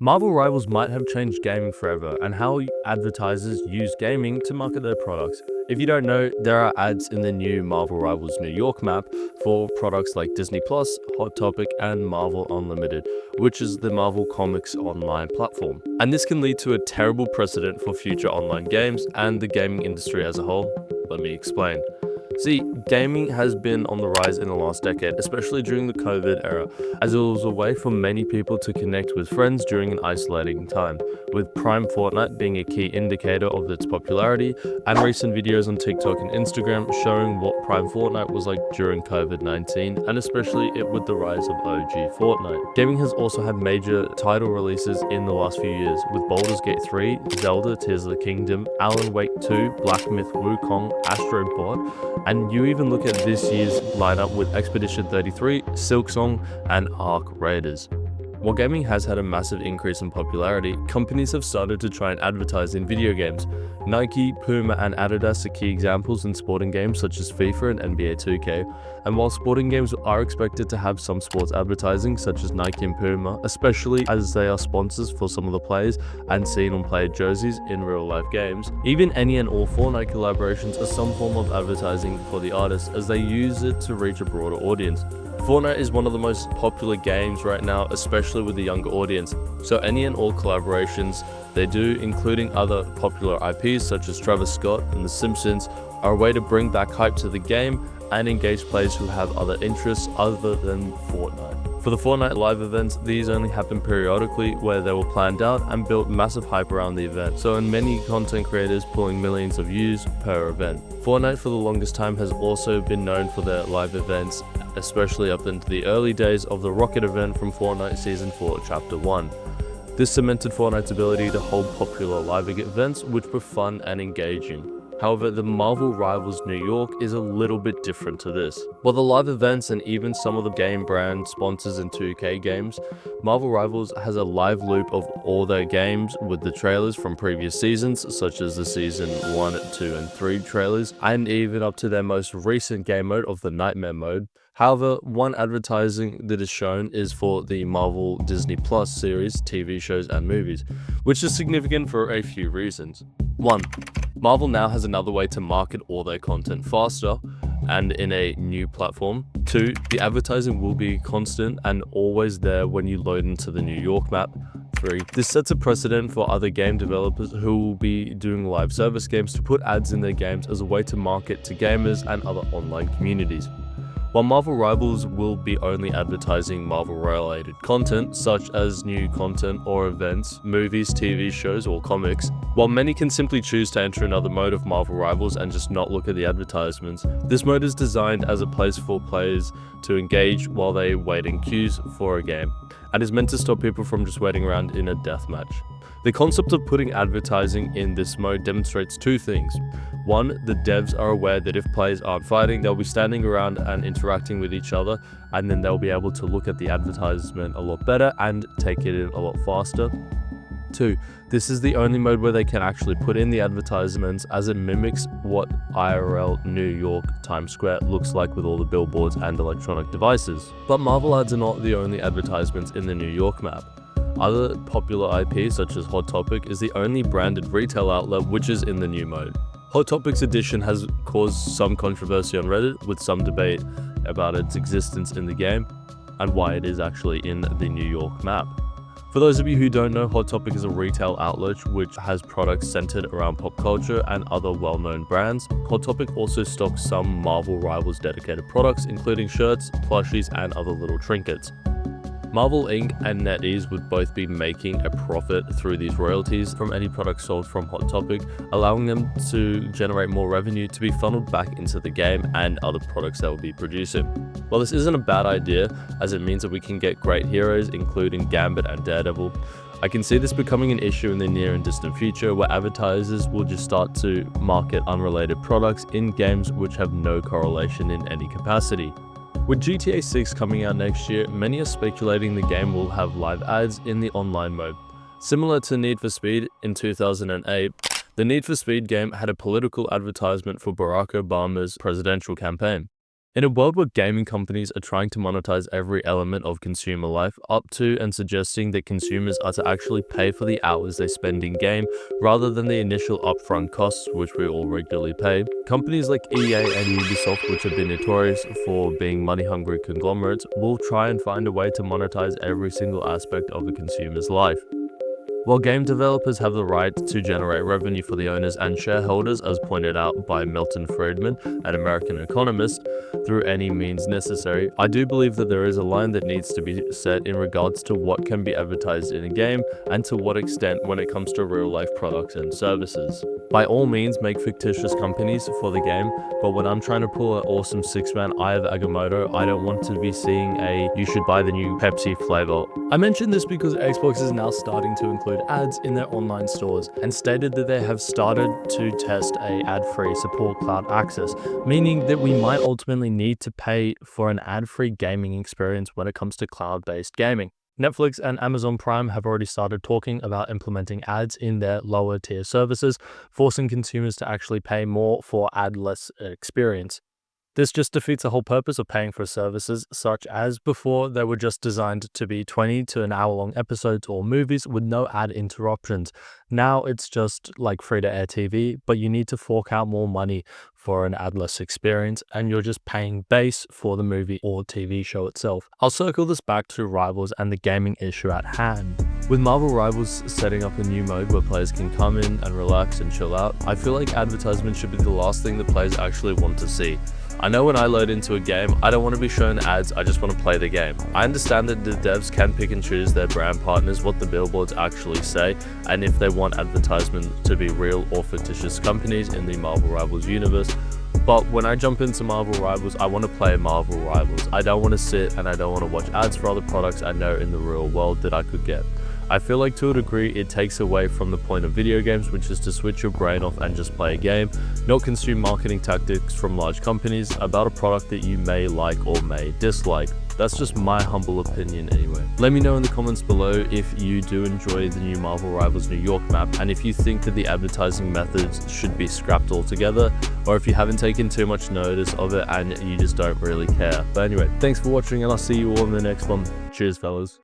Marvel Rivals might have changed gaming forever and how advertisers use gaming to market their products. If you don't know, there are ads in the new Marvel Rivals New York map for products like Disney Plus, Hot Topic, and Marvel Unlimited, which is the Marvel Comics online platform. And this can lead to a terrible precedent for future online games and the gaming industry as a whole. Let me explain. See, gaming has been on the rise in the last decade, especially during the COVID era, as it was a way for many people to connect with friends during an isolating time, with Prime Fortnite being a key indicator of its popularity, and recent videos on TikTok and Instagram showing what Prime Fortnite was like during COVID-19, and especially it with the rise of OG Fortnite. Gaming has also had major title releases in the last few years, with Baldur's Gate 3, Zelda Tears of the Kingdom, Alan Wake 2, Black Myth Wukong, Astro Bot, and you even look at this year's lineup with Expedition 33, Silksong, and Ark Raiders. While gaming has had a massive increase in popularity, companies have started to try and advertise in video games. Nike, Puma, and Adidas are key examples in sporting games such as FIFA and NBA 2K. And while sporting games are expected to have some sports advertising such as Nike and Puma, especially as they are sponsors for some of the players and seen on player jerseys in real life games, even any and all Fortnite collaborations are some form of advertising for the artists as they use it to reach a broader audience. Fortnite is one of the most popular games right now, especially with the younger audience, so any and all collaborations they do, including other popular IPs such as Travis Scott and The Simpsons, are a way to bring back hype to the game and engage players who have other interests other than Fortnite. For the Fortnite live events, these only happen periodically where they were planned out and built massive hype around the event, so in many content creators pulling millions of views per event. Fortnite for the longest time has also been known for their live events, especially up into the early days of the Rocket event from Fortnite Season 4 Chapter 1. This cemented Fortnite's ability to hold popular live events which were fun and engaging. However, the Marvel Rivals New York is a little bit different to this. While the live events and even some of the game brand sponsors in 2K games, Marvel Rivals has a live loop of all their games with the trailers from previous seasons, such as the Season 1, 2, and 3 trailers, and even up to their most recent game mode of the Nightmare mode. However, one advertising that is shown is for the Marvel Disney Plus series, TV shows, and movies, which is significant for a few reasons. 1. Marvel now has another way to market all their content faster and in a new platform. 2. The advertising will be constant and always there when you load into the New York map. 3. This sets a precedent for other game developers who will be doing live service games to put ads in their games as a way to market to gamers and other online communities. While Marvel Rivals will be only advertising Marvel-related content, such as new content or events, movies, TV shows, or comics, while many can simply choose to enter another mode of Marvel Rivals and just not look at the advertisements, this mode is designed as a place for players to engage while they wait in queues for a game, and is meant to stop people from just waiting around in a deathmatch. The concept of putting advertising in this mode demonstrates two things. 1. The devs are aware that if players aren't fighting, they'll be standing around and interacting with each other, and then they'll be able to look at the advertisement a lot better and take it in a lot faster. 2. This is the only mode where they can actually put in the advertisements, as it mimics what IRL New York Times Square looks like with all the billboards and electronic devices. But Marvel ads are not the only advertisements in the New York map. Other popular IPs such as Hot Topic is the only branded retail outlet which is in the new mode. Hot Topic's addition has caused some controversy on Reddit, with some debate about its existence in the game and why it is actually in the New York map. For those of you who don't know, Hot Topic is a retail outlet which has products centered around pop culture and other well-known brands. Hot Topic also stocks some Marvel Rivals dedicated products, including shirts, plushies, and other little trinkets. Marvel Inc. and NetEase would both be making a profit through these royalties from any product sold from Hot Topic, allowing them to generate more revenue to be funneled back into the game and other products that will be producing. While this isn't a bad idea, as it means that we can get great heroes including Gambit and Daredevil, I can see this becoming an issue in the near and distant future where advertisers will just start to market unrelated products in games which have no correlation in any capacity. With GTA 6 coming out next year, many are speculating the game will have live ads in the online mode. Similar to Need for Speed in 2008, the Need for Speed game had a political advertisement for Barack Obama's presidential campaign. In a world where gaming companies are trying to monetize every element of consumer life, up to and suggesting that consumers are to actually pay for the hours they spend in game rather than the initial upfront costs which we all regularly pay, companies like EA and Ubisoft, which have been notorious for being money-hungry conglomerates, will try and find a way to monetize every single aspect of a consumer's life. While game developers have the right to generate revenue for the owners and shareholders, as pointed out by Milton Friedman, an American economist, through any means necessary, I do believe that there is a line that needs to be set in regards to what can be advertised in a game and to what extent when it comes to real-life products and services. By all means, make fictitious companies for the game, but when I'm trying to pull an awesome six-man Eye of Agamotto, I don't want to be seeing a "you should buy the new Pepsi flavor." I mention this because Xbox is now starting to include ads in their online stores and stated that they have started to test a ad-free support cloud access, meaning that we might ultimately need to pay for an ad-free gaming experience when it comes to cloud-based gaming. Netflix and Amazon Prime have already started talking about implementing ads in their lower tier services, forcing consumers to actually pay more for ad-less experience. This just defeats the whole purpose of paying for services, such as before they were just designed to be 20 to an hour-long episodes or movies with no ad interruptions. Now it's just like free-to-air TV, but you need to fork out more money for an ad-less experience, and you're just paying base for the movie or TV show itself. I'll circle this back to Rivals and the gaming issue at hand. With Marvel Rivals setting up a new mode where players can come in and relax and chill out, I feel like advertisements should be the last thing that players actually want to see. I know when I load into a game, I don't want to be shown ads, I just want to play the game. I understand that the devs can pick and choose their brand partners, what the billboards actually say, and if they want advertisements to be real or fictitious companies in the Marvel Rivals universe. But when I jump into Marvel Rivals, I want to play Marvel Rivals. I don't want to sit and I don't want to watch ads for other products I know in the real world that I could get. I feel like to a degree it takes away from the point of video games, which is to switch your brain off and just play a game, not consume marketing tactics from large companies about a product that you may like or may dislike. That's just my humble opinion anyway. Let me know in the comments below if you do enjoy the new Marvel Rivals New York map and if you think that the advertising methods should be scrapped altogether, or if you haven't taken too much notice of it and you just don't really care. But anyway, thanks for watching and I'll see you all in the next one. Cheers fellas.